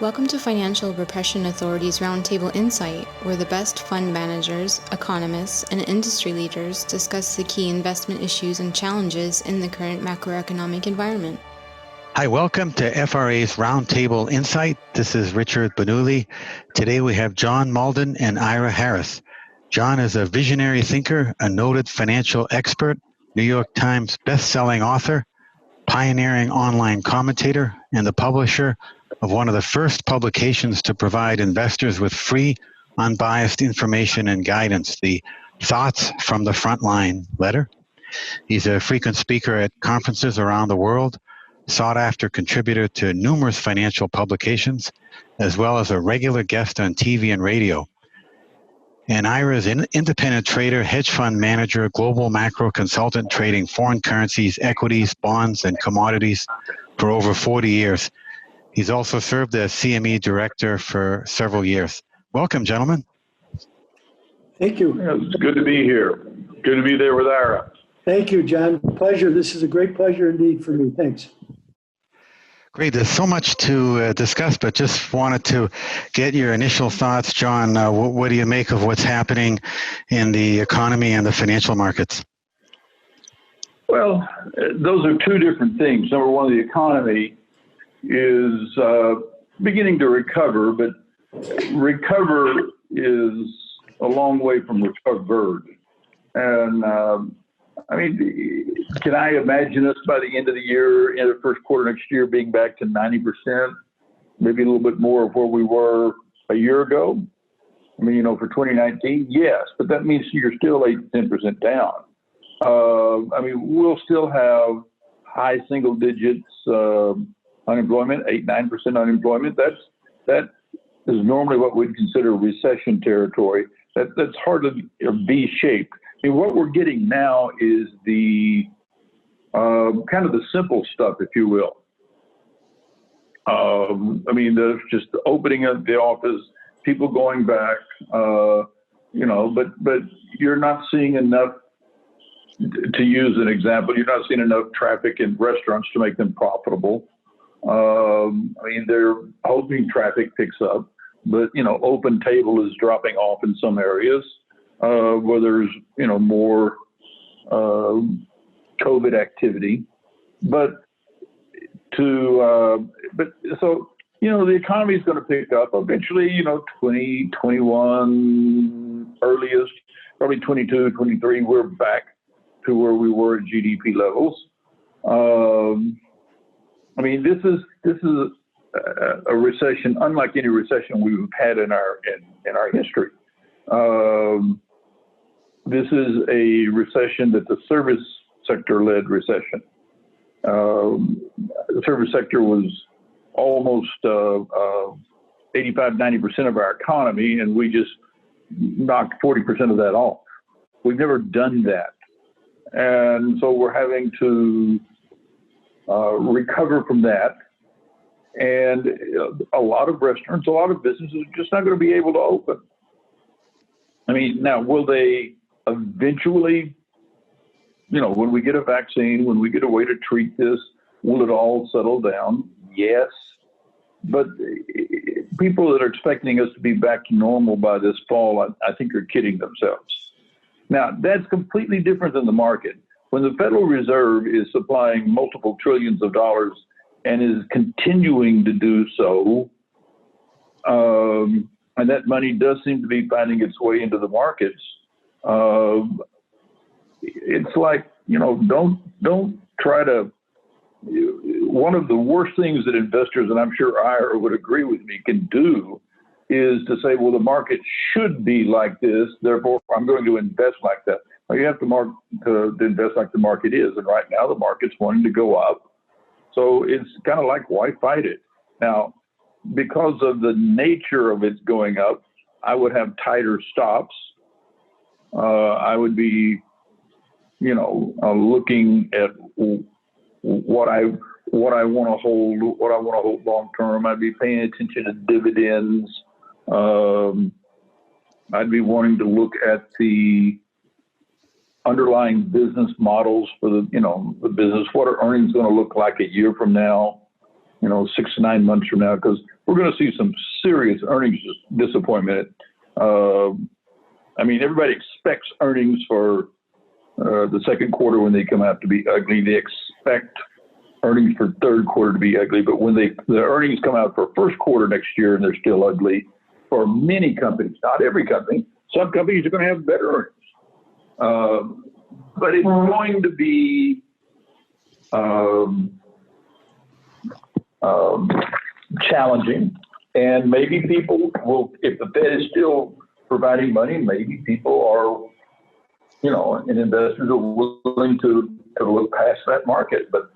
Welcome to Financial Repression Authority's Roundtable Insight, where the best fund managers, economists, and industry leaders discuss the key investment issues and challenges in the current macroeconomic environment. Hi, welcome to FRA's Roundtable Insight. This is Richard Benuli. Today we have John Mauldin and Ira Harris. John is a visionary thinker, a noted financial expert, New York Times best-selling author, pioneering online commentator, and the publisher of one of the first publications to provide investors with free, unbiased information and guidance, the Thoughts from the Frontline letter. He's a frequent speaker at conferences around the world, sought-after contributor to numerous financial publications, as well as a regular guest on TV and radio. And Ira is an independent trader, hedge fund manager, global macro consultant trading foreign currencies, equities, bonds, and commodities for over 40 years. He's also served as CME director for several years. Welcome, gentlemen. Thank you. Yeah, it's good to be here. Good to be there with Ira. Thank you, John. Pleasure. This is a great pleasure indeed for me. Thanks. Great. There's so much to discuss, but just wanted to get your initial thoughts, John. What do you make of what's happening in the economy and the financial markets? Well, those are two different things. Number one, the economy is beginning to recover, but recover is a long way from recovered. And can I imagine us by the end of the year, in the first quarter next year, being back to 90%, maybe a little bit more of where we were a year ago? For 2019, yes, but that means you're still 8 to 10% down. We'll still have high single digits unemployment, 8-9% unemployment. That is normally what we'd consider recession territory. That's hardly a V-shaped. What we're getting now is the kind of the simple stuff, if you will. There's just the opening of the office, people going back, but you're not seeing enough, to use an example, you're not seeing enough traffic in restaurants to make them profitable. They're hoping traffic picks up, but, open table is dropping off in some areas. Where there's more COVID activity, the economy is going to pick up eventually. 2021 earliest, probably 22, 23. We're back to where we were at GDP levels. This is a recession unlike any recession we've had in our history. This is a recession that's a service sector-led recession. The service sector was almost 85-90% of our economy, and we just knocked 40% of that off. We've never done that. And so we're having to recover from that. And a lot of restaurants, a lot of businesses are just not going to be able to open. Now, will they eventually, when we get a vaccine, when we get a way to treat this, will it all settle down? Yes. But people that are expecting us to be back to normal by this fall, I think are kidding themselves. Now, that's completely different than the market. When the Federal Reserve is supplying multiple trillions of dollars and is continuing to do so, and that money does seem to be finding its way into the markets. It's like, don't try to. One of the worst things that investors, and I'm sure Ira would agree with me, can do is to say, well, the market should be like this, therefore I'm going to invest like that. Well, you have to invest like the market is, and right now the market's wanting to go up. So it's kind of like, why fight it? Now, because of the nature of it going up, I would have tighter stops. I would be, looking at what I want to hold long term. I'd be paying attention to dividends. I'd be wanting to look at the underlying business models for the business. What are earnings going to look like a year from now? 6 to 9 months from now, because we're going to see some serious earnings disappointment. Everybody expects earnings for the second quarter when they come out to be ugly. They expect earnings for third quarter to be ugly, but when the earnings come out for first quarter next year and they're still ugly for many companies, not every company. Some companies are going to have better earnings, but it's going to be challenging, and maybe people will, if the Fed is still providing money, maybe people are, and investors are willing to look past that market. But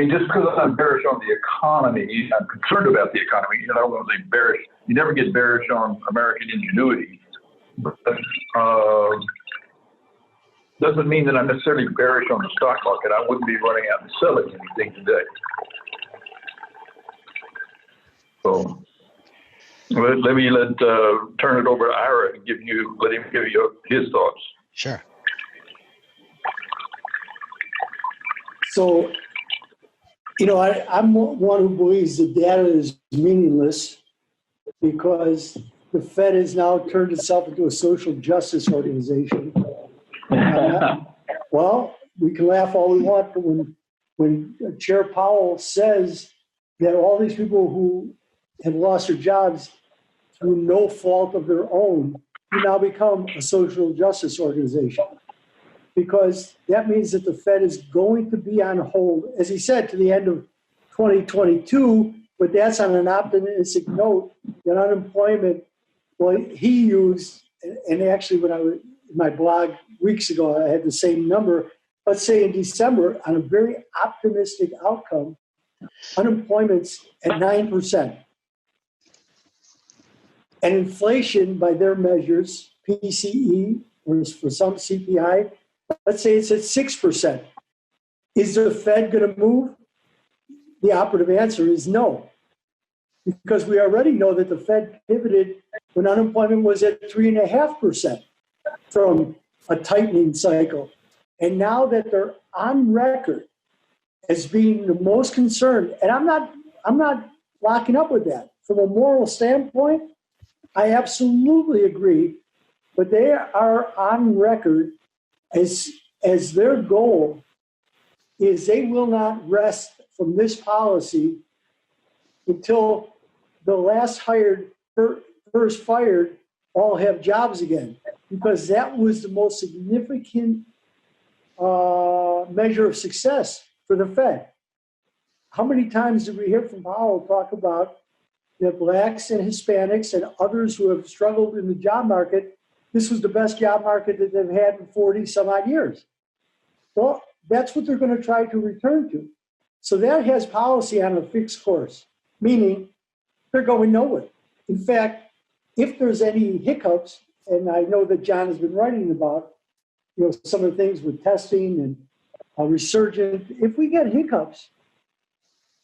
just because I'm bearish on the economy, I'm concerned about the economy. I don't want to say bearish. You never get bearish on American ingenuity. But, doesn't mean that I'm necessarily bearish on the stock market. I wouldn't be running out and selling anything today. So let me turn it over to Ira and let him give you his thoughts. Sure. So, I'm one who believes the data is meaningless because the Fed has now turned itself into a social justice organization. Well, we can laugh all we want, but when Chair Powell says that all these people who have lost their jobs through no fault of their own do now become a social justice organization, because that means that the Fed is going to be on hold, as he said, to the end of 2022, but that's on an optimistic note that unemployment, well, he used, and actually when I was in my blog weeks ago, I had the same number, let's say in December, on a very optimistic outcome, unemployment's at 9%. And inflation, by their measures, PCE, or for some CPI, let's say it's at 6%. Is the Fed going to move? The operative answer is no. Because we already know that the Fed pivoted when unemployment was at 3.5% from a tightening cycle. And now that they're on record as being the most concerned, and I'm not locking up with that. From a moral standpoint, I absolutely agree, but they are on record as their goal is they will not rest from this policy until the last hired, first fired, all have jobs again, because that was the most significant measure of success for the Fed. How many times did we hear from Powell talk about that blacks and Hispanics and others who have struggled in the job market, this was the best job market that they've had in 40 some odd years? Well, that's what they're going to try to return to. So that has policy on a fixed course, meaning they're going nowhere. In fact, if there's any hiccups, and I know that John has been writing about, some of the things with testing and resurgent, if we get hiccups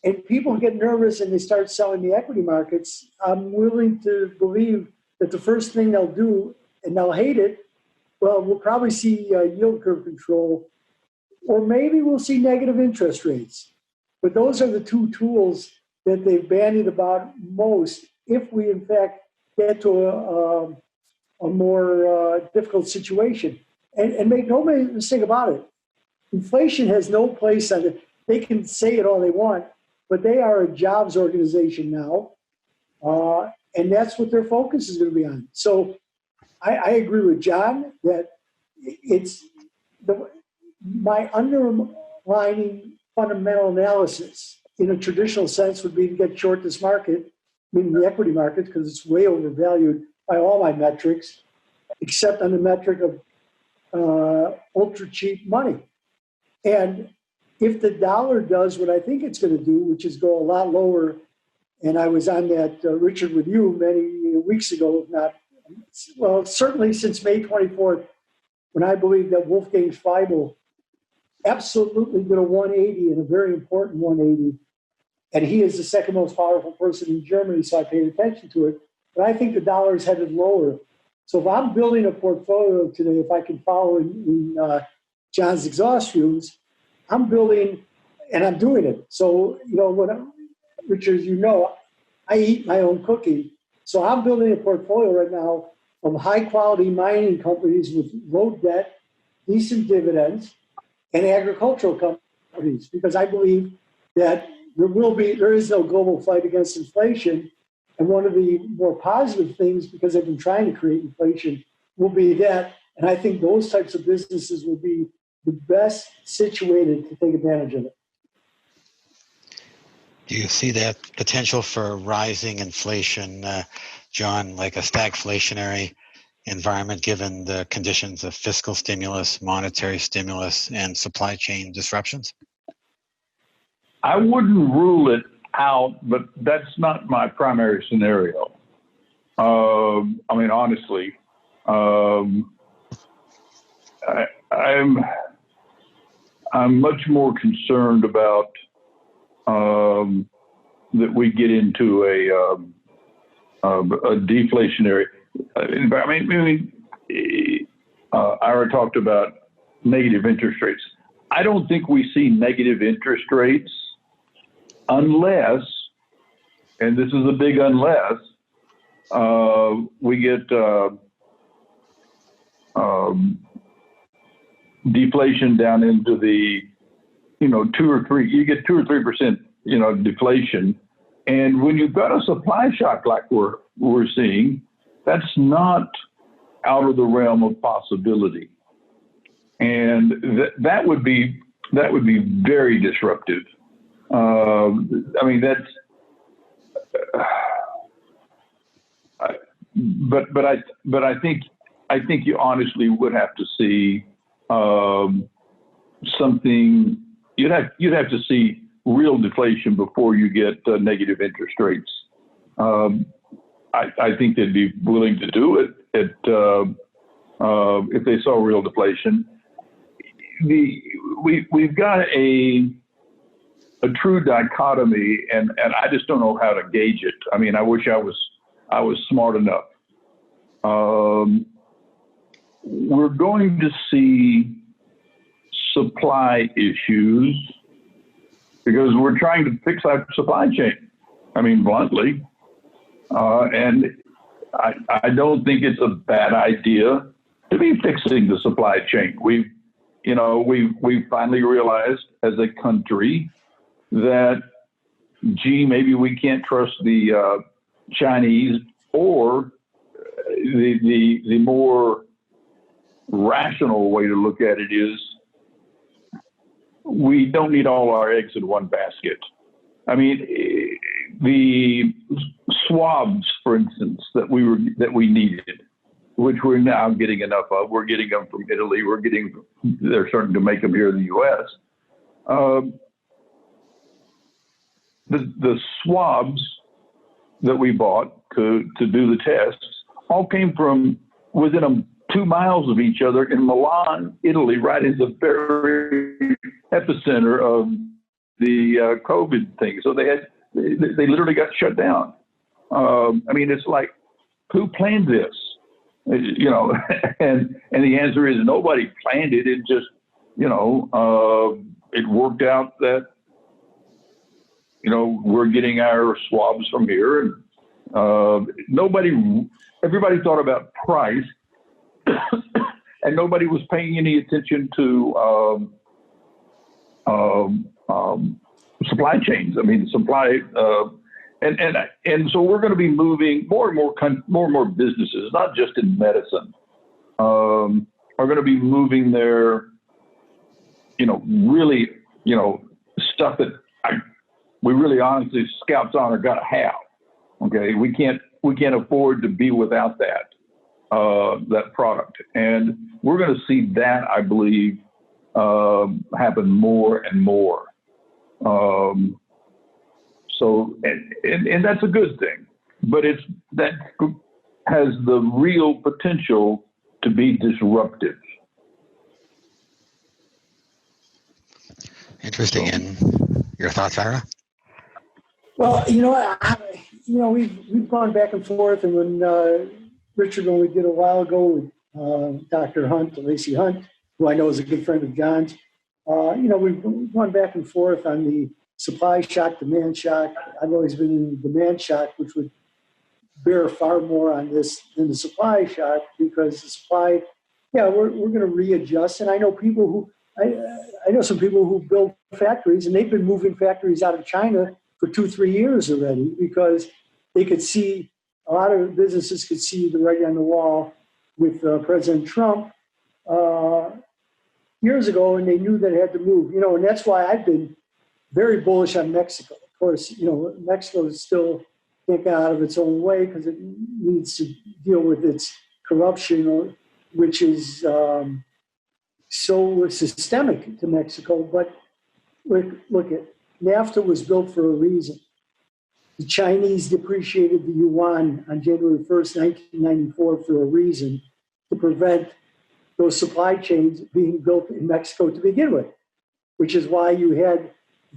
and people get nervous and they start selling the equity markets, I'm willing to believe that the first thing they'll do, and they'll hate it, well, we'll probably see yield curve control, or maybe we'll see negative interest rates. But those are the two tools that they've bandied about most if we, in fact, get to a more difficult situation. And make no mistake about it, inflation has no place on it. They can say it all they want, but they are a jobs organization now, and that's what their focus is going to be on. So I agree with John that my underlining fundamental analysis in a traditional sense would be to get short this market, meaning the equity market, because it's way overvalued by all my metrics, except on the metric of ultra cheap money. And if the dollar does what I think it's going to do, which is go a lot lower, and I was on that, Richard, with you many weeks ago, if not, well, certainly since May 24th, when I believe that Wolfgang Schleibel absolutely did a 180, and a very important 180, and he is the second most powerful person in Germany, so I paid attention to it. But I think the dollar is headed lower. So if I'm building a portfolio today, if I can follow in John's exhaust fumes, I'm building and I'm doing it. So, Richard, I eat my own cooking. So I'm building a portfolio right now of high quality mining companies with low debt, decent dividends, and agricultural companies, because I believe that there is no global fight against inflation. And one of the more positive things, because they've been trying to create inflation, will be that. And I think those types of businesses will be the best situated to take advantage of it. Do you see that potential for rising inflation, John, like a stagflationary environment given the conditions of fiscal stimulus, monetary stimulus, and supply chain disruptions? I wouldn't rule it out, but that's not my primary scenario. Honestly, I'm much more concerned about that we get into a deflationary environment. Ira talked about negative interest rates. I don't think we see negative interest rates unless, and this is a big unless, we get deflation down into the, 2 or 3, you get 2 or 3%, deflation. And when you've got a supply shock like we're seeing, that's not out of the realm of possibility. And that would be very disruptive. But I think you honestly would have to see something. You'd have to see real deflation before you get negative interest rates. I think they'd be willing to do it if they saw real deflation. We've got a true dichotomy, and I just don't know how to gauge it. I wish I was smart enough. We're going to see supply issues because we're trying to fix our supply chain. Bluntly, and I don't think it's a bad idea to be fixing the supply chain. We've finally realized as a country that, maybe we can't trust the Chinese, or the more rational way to look at it is we don't need all our eggs in one basket. The swabs, for instance, that we needed, which we're now getting enough of. We're getting them from Italy. They're starting to make them here in the U.S. The swabs that we bought to do the tests all came from within 2 miles of each other in Milan, Italy, right in the very epicenter of the COVID thing. So they literally got shut down. It's like, who planned this? And the answer is nobody planned it. It just, it worked out that, we're getting our swabs from here. And everybody thought about price, and nobody was paying any attention to supply chains. Supply, and so we're going to be moving more and more businesses, not just in medicine, are going to be moving their, really, stuff that we really honestly, Scouts Honor got to have. Okay, we can't afford to be without that product, and we're going to see that, I believe, happen more and more. So, and that's a good thing, but that has the real potential to be disruptive. Interesting. And your thoughts, Ira? Well, we've gone back and forth, and when Richard, when we did a while ago with Dr. Hunt, Lacey Hunt, who I know is a good friend of John's, We've gone back and forth on the supply shock, demand shock. I've always been in demand shock, which would bear far more on this than the supply shock, because the supply, we're going to readjust. And I know people who, I know some people who build factories, and they've been moving factories out of China for 2-3 years already, because they could see, a lot of businesses could see the writing on the wall with President Trump years ago, and they knew that it had to move. And that's why I've been very bullish on Mexico. Of course, Mexico is still can't get out of its own way because it needs to deal with its corruption, which is so systemic to Mexico. But look at NAFTA was built for a reason. The Chinese depreciated the yuan on January 1st, 1994 for a reason, to prevent those supply chains being built in Mexico to begin with, which is why you had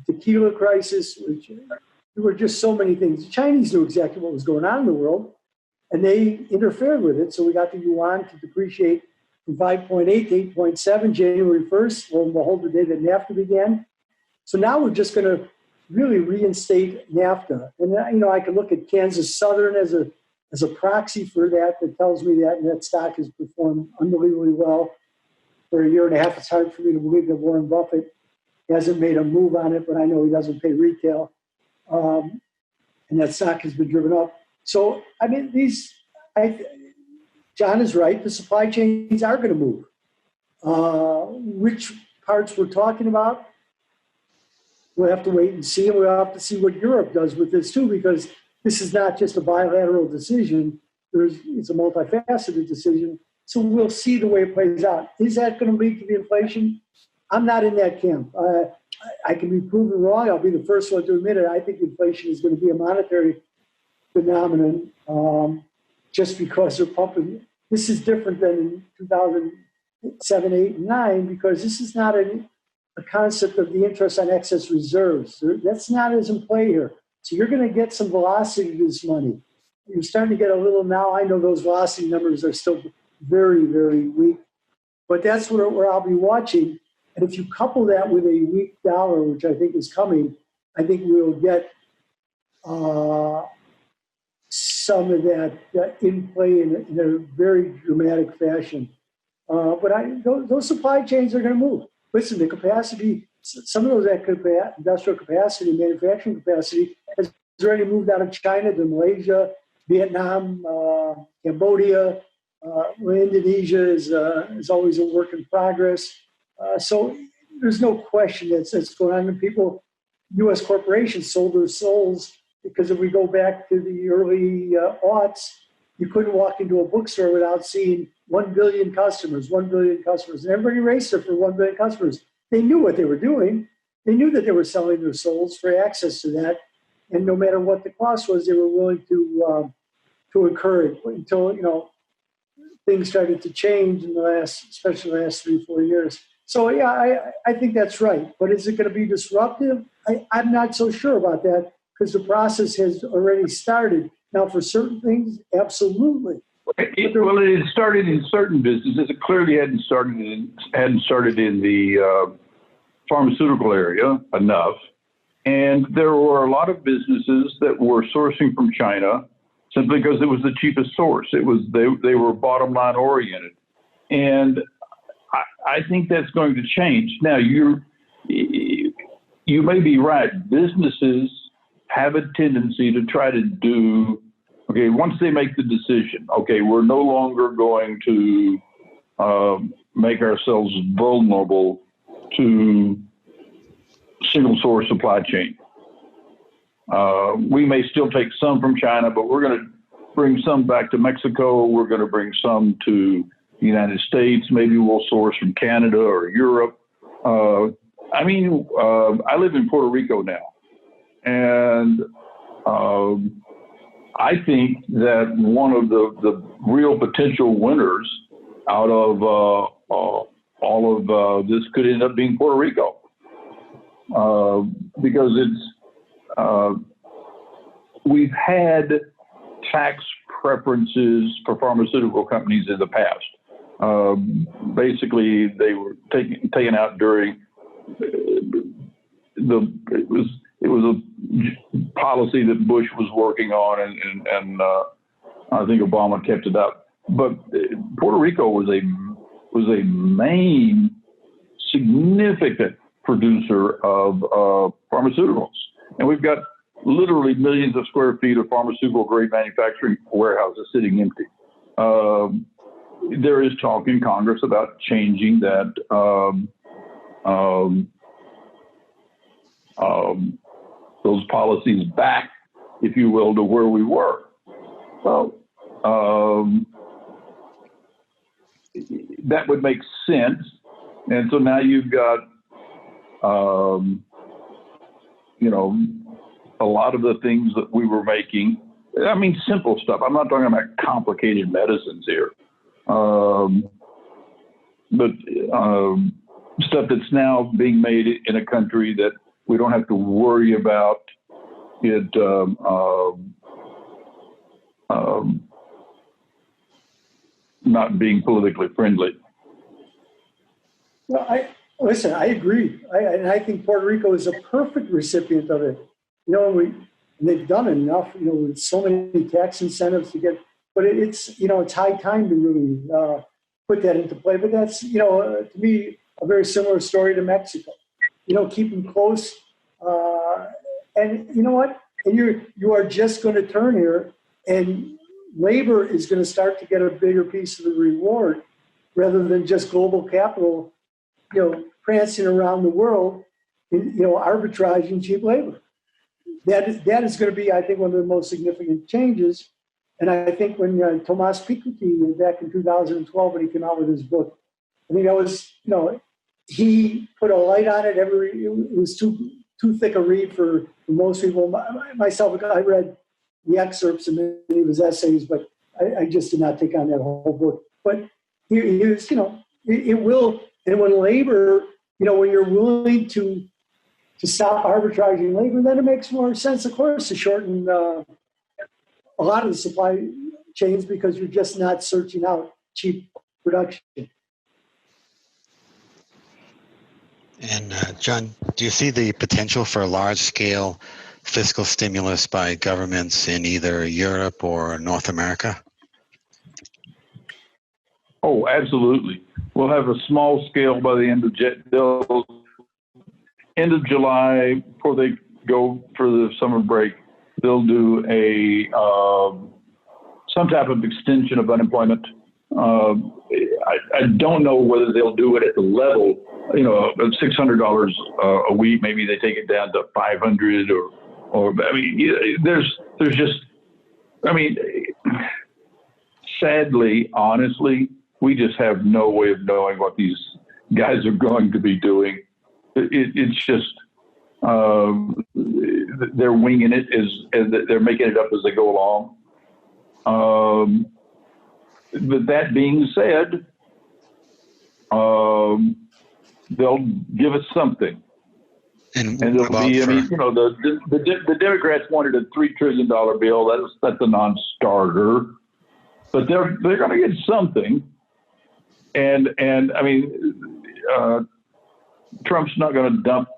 the tequila crisis, which there were just so many things. The Chinese knew exactly what was going on in the world, and they interfered with it. So we got the yuan to depreciate from 5.8 to 8.7 January 1st, lo and behold, the day that NAFTA began. So now we're just going to really reinstate NAFTA. And, I can look at Kansas Southern as a proxy for that tells me that stock has performed unbelievably well for a year and a half. It's hard for me to believe that Warren Buffett hasn't made a move on it, but I know he doesn't pay retail. And that stock has been driven up. So, John is right. The supply chains are going to move. Which parts we're talking about, we'll have to wait and see. And we'll have to see what Europe does with this too, because this is not just a bilateral decision. It's a multifaceted decision. So we'll see the way it plays out. Is that going to lead to the inflation? I'm not in that camp. I can be proven wrong. I'll be the first one to admit it. I think inflation is going to be a monetary phenomenon, just because they're pumping. This is different than in 2007, 8, and 9, because this is not a concept of the interest on excess reserves. That's not as in play here. So you're going to get some velocity to this money. You're starting to get a little now. I know those velocity numbers are still very, very weak, but that's where I'll be watching. And if you couple that with a weak dollar, which I think is coming, I think we'll get some of that in play in a very dramatic fashion. But those supply chains are going to move. Listen, the capacity, some of those industrial capacity, manufacturing capacity has already moved out of China to Malaysia, Vietnam, Cambodia. Indonesia is always a work in progress. So there's no question that's going on. And people, U.S. corporations sold their souls, because if we go back to the early aughts, you couldn't walk into a bookstore without seeing 1 billion customers, 1 billion customers. And everybody raced there for 1 billion customers. They knew what they were doing. They knew that they were selling their souls for access to that. And no matter what the cost was, they were willing to incur it until, things started to change in especially the last 3-4 years. So, I think that's right. But is it going to be disruptive? I'm not so sure about that, because the process has already started. Now, for certain things, absolutely. It started in certain businesses. It clearly hadn't started in the pharmaceutical area enough. And there were a lot of businesses that were sourcing from China simply because it was the cheapest source. They were bottom line oriented. And I think that's going to change. Now, you may be right. Businesses have a tendency to try to do, once they make the decision, we're no longer going to make ourselves vulnerable to single source supply chain. We may still take some from China, but we're going to bring some back to Mexico. We're going to bring some to the United States. Maybe we'll source from Canada or Europe. I live in Puerto Rico now. And I think that one of the real potential winners out of all of this could end up being Puerto Rico, because we've had tax preferences for pharmaceutical companies in the past. Basically, they were taken out during it was a policy that Bush was working on, and I think Obama kept it up. But Puerto Rico was a main significant producer of pharmaceuticals, and we've got literally millions of square feet of pharmaceutical grade manufacturing warehouses sitting empty. There is talk in Congress about changing that those policies back, if you will, to where we were. Well, that would make sense. And so now you've got, a lot of the things that we were making. I mean, simple stuff. I'm not talking about complicated medicines here. But stuff that's now being made in a country that we don't have to worry about it not being politically friendly. Well, I agree. And I think Puerto Rico is a perfect recipient of it. And they've done enough, with so many tax incentives to get, but it's high time to really put that into play. But that's, to me, a very similar story to Mexico. Keep them close. And you know what? And you are just going to turn here, and labor is going to start to get a bigger piece of the reward rather than just global capital, prancing around the world, arbitraging cheap labor. That is going to be, I think, one of the most significant changes. And I think when Tomas Piketty, back in 2012, when he came out with his book, I think that was, he put a light on it. It was too thick a read for most people. Myself, I read the excerpts and many of his essays, but I just did not take on that whole book. But he was, it will, and when labor, when you're willing to stop arbitraging labor, then it makes more sense, of course, to shorten a lot of the supply chains because you're just not searching out cheap production. And John, do you see the potential for large-scale fiscal stimulus by governments in either Europe or North America? Oh, absolutely. We'll have a small scale by the end of July, before they go for the summer break. They'll do some type of extension of unemployment. I don't know whether they'll do it at the level, of $600 a week. Maybe they take it down to $500 or I mean, there's just, I mean, sadly, honestly, we just have no way of knowing what these guys are going to be doing. It's just, they're winging it as they're making it up as they go along. But that being said, they'll give us something. And there'll be, the Democrats wanted a $3 trillion bill. That's a non-starter. But they're going to get something. And I mean, Trump's not going to dump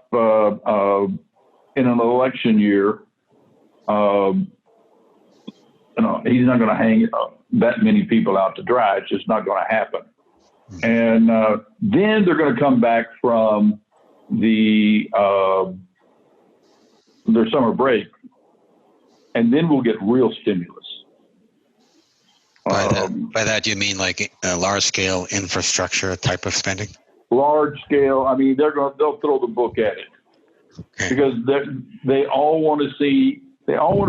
in an election year. He's not going to hang that many people out to dry. It's just not going to happen. And then they're going to come back from their summer break, and then we'll get real stimulus. By that, you mean like a large-scale infrastructure type of spending? Large scale. I mean, they'll throw the book at it. Okay. Because they all want to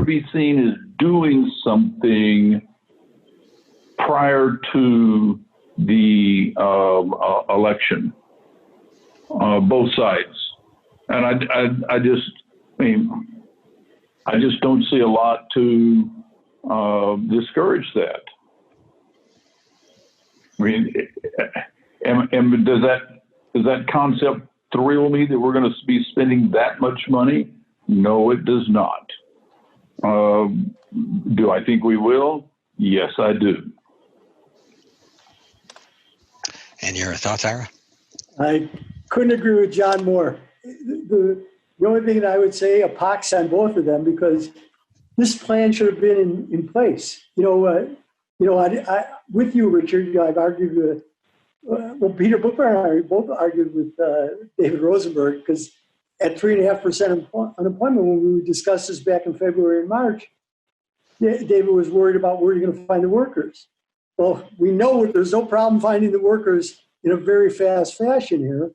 be seen as doing something prior to the election. Both sides, and I just don't see a lot to discourage that. I mean, and does that concept thrill me that we're going to be spending that much money? No, it does not. Do I think we will? Yes, I do. And your thoughts, Ira? I Couldn't agree with John more. The only thing that I would say, a pox on both of them, because this plan should have been in place. With you, Richard, I've argued with, Peter Booker and I both argued with David Rosenberg, because at 3.5% unemployment, when we discussed this back in February and March, David was worried about where you're going to find the workers. Well, we know there's no problem finding the workers in a very fast fashion here.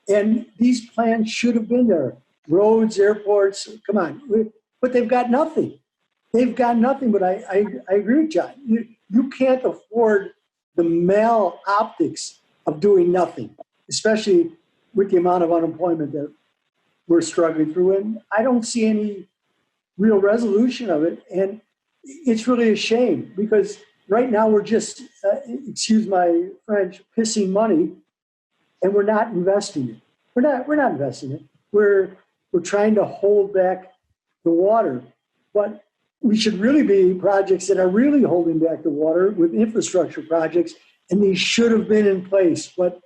And these plans should have been there. Roads, airports, come on. But they've got nothing. They've got nothing, but I agree with John. You can't afford the mal-optics of doing nothing, especially with the amount of unemployment that we're struggling through. And I don't see any real resolution of it. And it's really a shame, because right now we're just, excuse my French, pissing money, and we're not investing it. We're not investing it. We're trying to hold back the water, but we should really be projects that are really holding back the water with infrastructure projects, and these should have been in place. But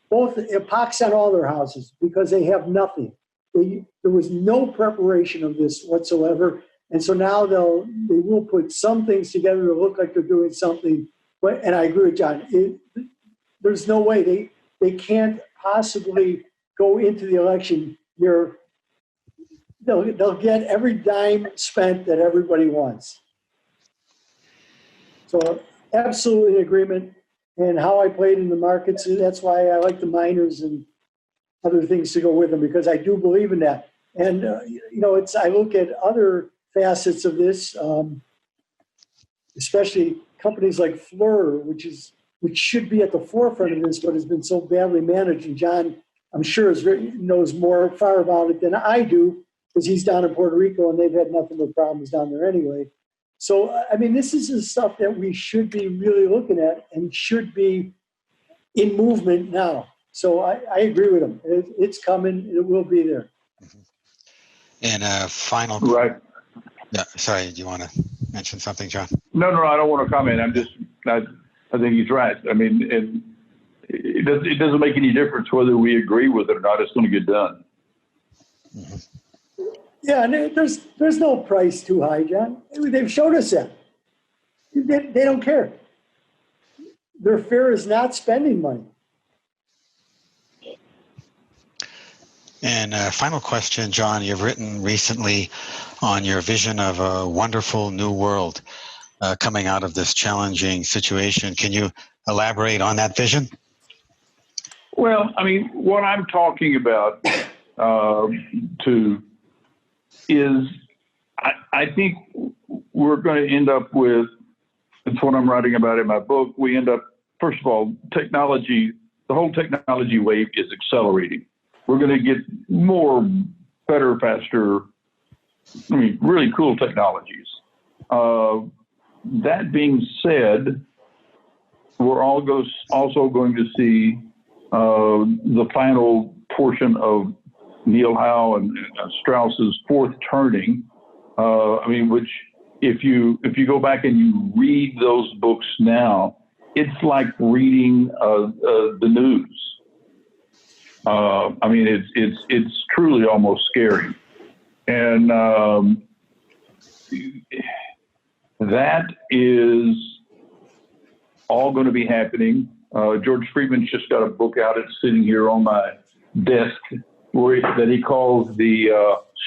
both, it pox on all their houses because they have nothing. There was no preparation of this whatsoever, and so now they will put some things together to look like they're doing something. But, and I agree with John. There's no way they can't possibly go into the election year. They'll get every dime spent that everybody wants. So absolutely in agreement. And how I played in the markets, that's why I like the miners and other things to go with them, because I do believe in that. And I look at other facets of this, especially companies like Fluor, which should be at the forefront of this, but has been so badly managed. And John, I'm sure, knows more far about it than I do, because he's down in Puerto Rico and they've had nothing but problems down there anyway. So, I mean, this is the stuff that we should be really looking at and should be in movement now. So I agree with him. It's coming. It will be there. And final. Right. Yeah. Sorry. Do you want to mention something, John? No, I don't want to comment. I think he's right. I mean, it doesn't make any difference whether we agree with it or not. It's going to get done. Mm-hmm. Yeah, and there's no price too high, John. They've showed us that. They don't care. Their fear is not spending money. And final question, John, you've written recently on your vision of a wonderful new world coming out of this challenging situation. Can you elaborate on that vision? Well, I mean, what I'm talking about is I think we're going to end up with, that's what I'm writing about in my book, we end up, first of all, technology, the whole technology wave is accelerating. We're going to get more, better, faster, I mean, really cool technologies. That being said, we're also going to see the final portion of Neil Howe and Strauss's Fourth Turning. Which if you go back and you read those books now, it's like reading the news. It's truly almost scary, and that is all going to be happening. George Friedman's just got a book out. It's sitting here on my desk that he calls the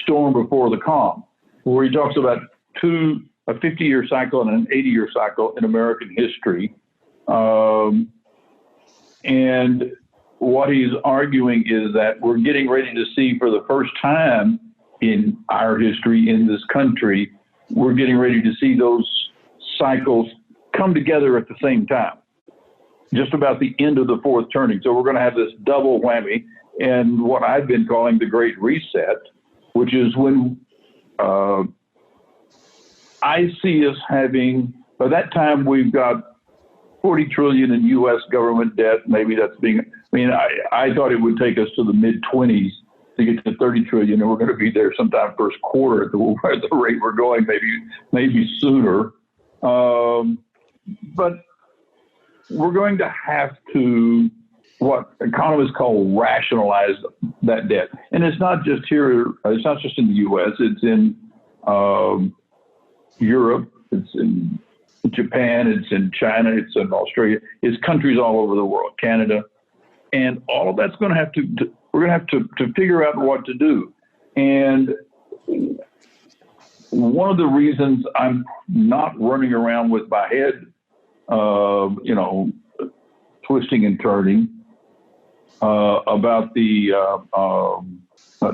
storm before the calm, where he talks about a 50-year cycle and an 80-year cycle in American history. And what he's arguing is that we're getting ready to see, for the first time in our history in this country, we're getting ready to see those cycles come together at the same time, just about the end of the fourth turning. So we're going to have this double whammy, and what I've been calling the Great Reset, which is when I see us having, by that time we've got $40 trillion in U.S. government debt. Maybe that's I thought it would take us to the mid-20s to get to 30 trillion, and we're going to be there sometime first quarter at the rate we're going, maybe sooner. But we're going to have to, what economists call rationalize that debt. And it's not just here, it's not just in the U.S., it's in Europe, it's in Japan, it's in China, it's in Australia, it's countries all over the world, Canada. And all of that's going to have to, we're going to have to figure out what to do. And one of the reasons I'm not running around with my head, twisting and turning about the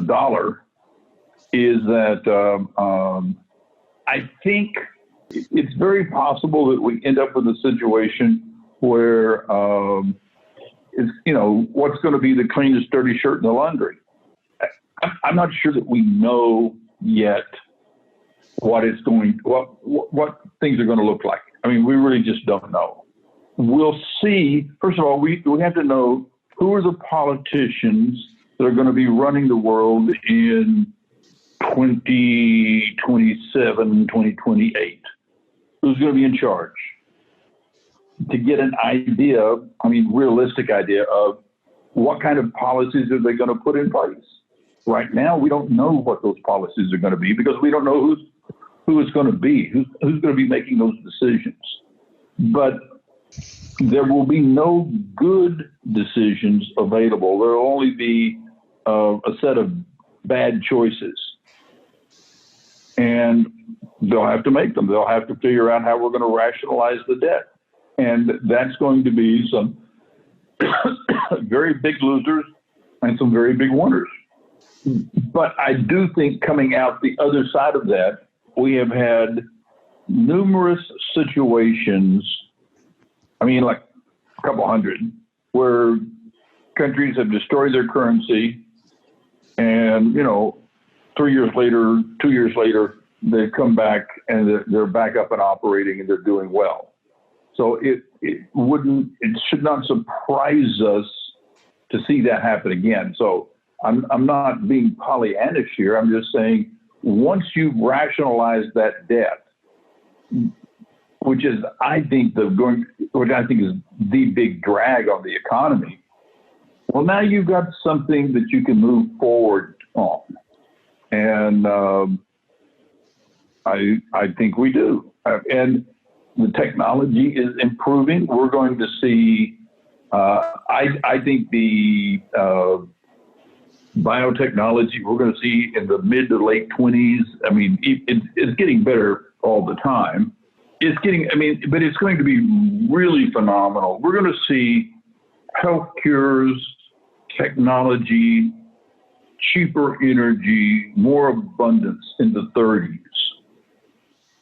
dollar is that I think it's very possible that we end up with a situation where what's going to be the cleanest dirty shirt in the laundry. I'm not sure that we know yet what things are going to look like. I mean, we really just don't know. We'll see. First of all, we have to know who are the politicians that are going to be running the world in 2027, 2028. Who's going to be in charge? To get an idea, realistic idea of what kind of policies are they going to put in place. Right now, we don't know what those policies are going to be because we don't know who it's going to be, who's going to be making those decisions. But there will be no good decisions available. There will only be a set of bad choices. And they'll have to make them. They'll have to figure out how we're going to rationalize the debt. And that's going to be some very big losers and some very big winners. But I do think coming out the other side of that, we have had numerous situations, like a couple hundred, where countries have destroyed their currency and, 3 years later, 2 years later, they come back and they're back up and operating and they're doing well. So it should not surprise us to see that happen again. So I'm not being Pollyannish here. I'm just saying once you've rationalized that debt, which I think is the big drag on the economy. Well, now you've got something that you can move forward on, and I think we do. And the technology is improving. We're going to see. I think the biotechnology we're going to see in the mid to late 20s. It's getting better all the time. But it's going to be really phenomenal. We're going to see health cures, technology, cheaper energy, more abundance in the 30s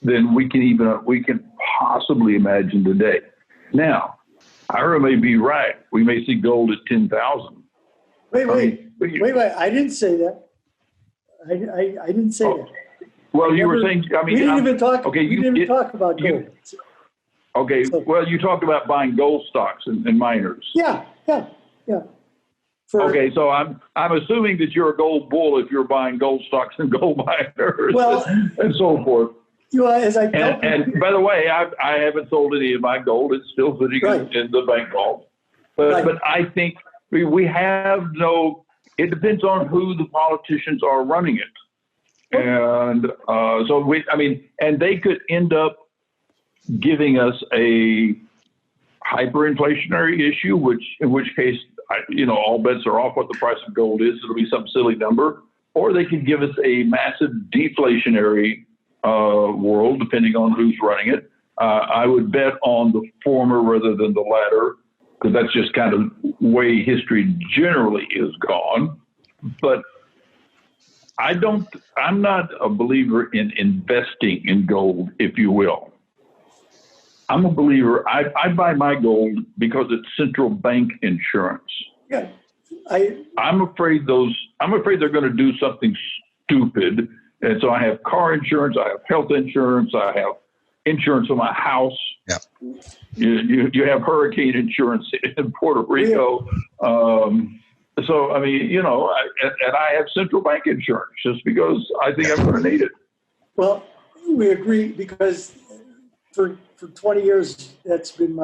than we can possibly imagine today. Now, Ira may be right. We may see gold at 10,000. Wait. I didn't say that. I didn't say that. Well, you were saying, we didn't even talk. Okay, we didn't even talk about gold. Okay, well, you talked about buying gold stocks and miners. Yeah. Okay, so I'm assuming that you're a gold bull if you're buying gold stocks and gold miners, and so forth. As I tell and by the way, I haven't sold any of my gold; it's still sitting in the bank vault. But I think we have no. It depends on who the politicians are running it. And and they could end up giving us a hyperinflationary issue, in which case, all bets are off what the price of gold is. It'll be some silly number. Or they could give us a massive deflationary world, depending on who's running it. I would bet on the former rather than the latter, because that's just kind of the way history generally is gone. But I'm not a believer in investing in gold, if you will. I'm a believer. I buy my gold because it's central bank insurance. Yeah. I'm afraid they're going to do something stupid. And so I have car insurance, I have health insurance, I have insurance on my house. Yeah. You have hurricane insurance in Puerto Rico. So, and I have central bank insurance just because I think I'm going to need it. Well, we agree because for 20 years, that's been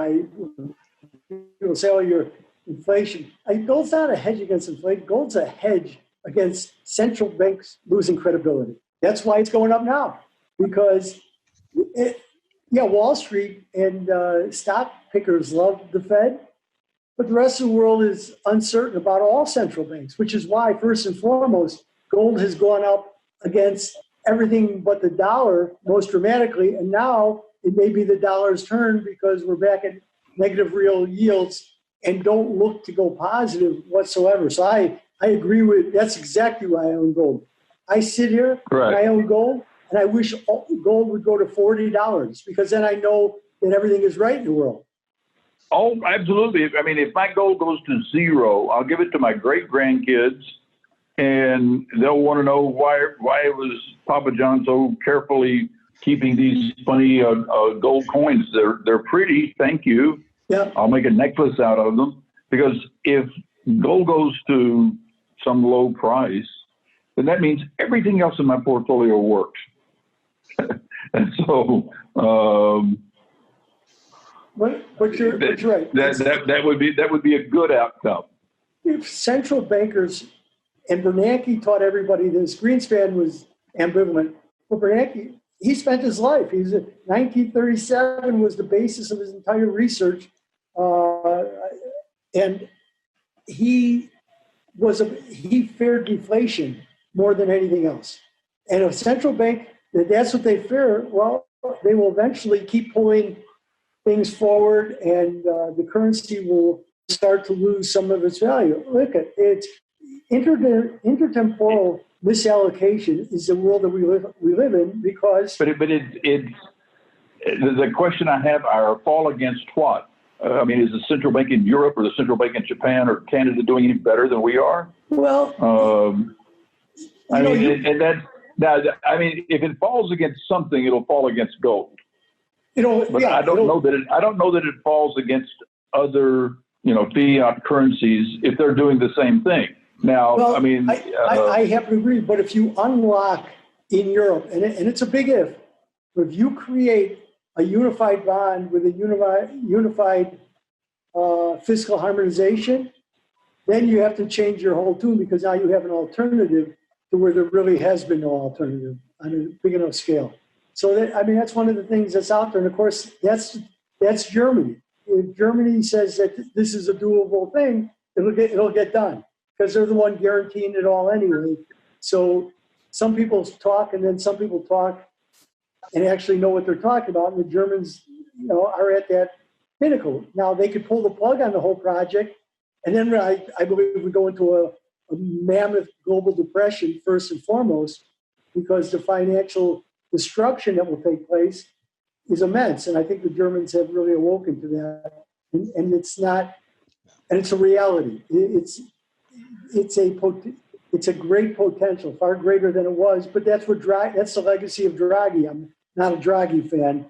people say, oh, your inflation. Gold's not a hedge against inflation. Gold's a hedge against central banks losing credibility. That's why it's going up now, because Wall Street and stock pickers love the Fed, but the rest of the world is uncertain about all central banks, which is why, first and foremost, gold has gone up against everything but the dollar most dramatically. And now it may be the dollar's turn because we're back at negative real yields and don't look to go positive whatsoever. So I agree with, that's exactly why I own gold. I sit here and I own gold, and I wish gold would go to $40 because then I know that everything is right in the world. Oh, absolutely. I mean, if my gold goes to zero, I'll give it to my great grandkids, and they'll want to know why it was Papa John so carefully keeping these funny gold coins. They're pretty, thank you. Yeah. I'll make a necklace out of them, because if gold goes to some low price, then that means everything else in my portfolio works. And so, but you're right. That would be a good outcome. If central bankers, and Bernanke taught everybody this, Greenspan was ambivalent, but Bernanke, he spent his life. 1937 was the basis of his entire research, and he feared deflation more than anything else. And a central bank, that's what they fear, well, they will eventually keep pulling things forward, and the currency will start to lose some of its value. Look at it's intertemporal misallocation is the world that we live in, because. But the question I have are fall against what? I mean, is the central bank in Europe or the central bank in Japan or Canada doing any better than we are? Well, if it falls against something, it'll fall against gold. But I don't know that it falls against other, fiat currencies if they're doing the same thing. Now, well, I have to agree. But if you unlock in Europe, and it's a big if you create a unified bond with a unified fiscal harmonization, then you have to change your whole tune, because now you have an alternative to where there really has been no alternative on a big enough scale. So that's one of the things that's out there. And of course, that's Germany. If Germany says that this is a doable thing, it'll get done, because they're the one guaranteeing it all anyway. So some people talk, and then some people talk and actually know what they're talking about. And the Germans, are at that pinnacle. Now they could pull the plug on the whole project, and then I believe we go into a mammoth global depression first and foremost, because the financial destruction that will take place is immense. And I think the Germans have really awoken to that. And it's not, and it's a reality. It's a great potential, far greater than it was. But that's the legacy of Draghi. I'm not a Draghi fan,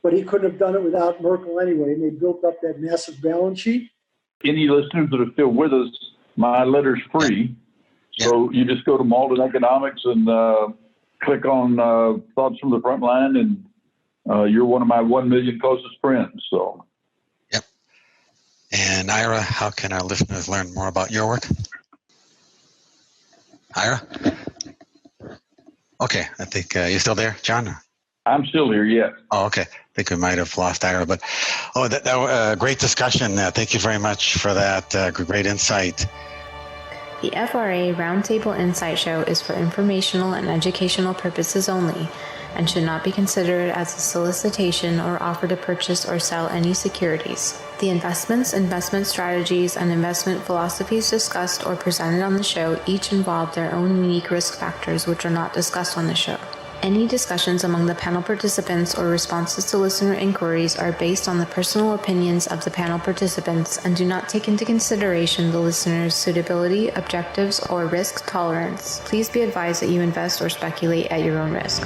but he couldn't have done it without Merkel anyway. And they built up that massive balance sheet. Any listeners that are still with us, my letter's free. So you just go to Mauldin Economics and click on Thoughts from the Front Line, and you're one of my 1 million closest friends. So. Yep. And Ira, how can our listeners learn more about your work? Ira? Okay, I think you're still there, John? I'm still here, yes. Oh, okay. I think we might have lost Ira, but that great discussion. Thank you very much for that great insight. The FRA Roundtable Insight Show is for informational and educational purposes only, and should not be considered as a solicitation or offer to purchase or sell any securities. The investments, investment strategies, and investment philosophies discussed or presented on the show each involve their own unique risk factors, which are not discussed on the show. Any discussions among the panel participants or responses to listener inquiries are based on the personal opinions of the panel participants and do not take into consideration the listener's suitability, objectives, or risk tolerance. Please be advised that you invest or speculate at your own risk.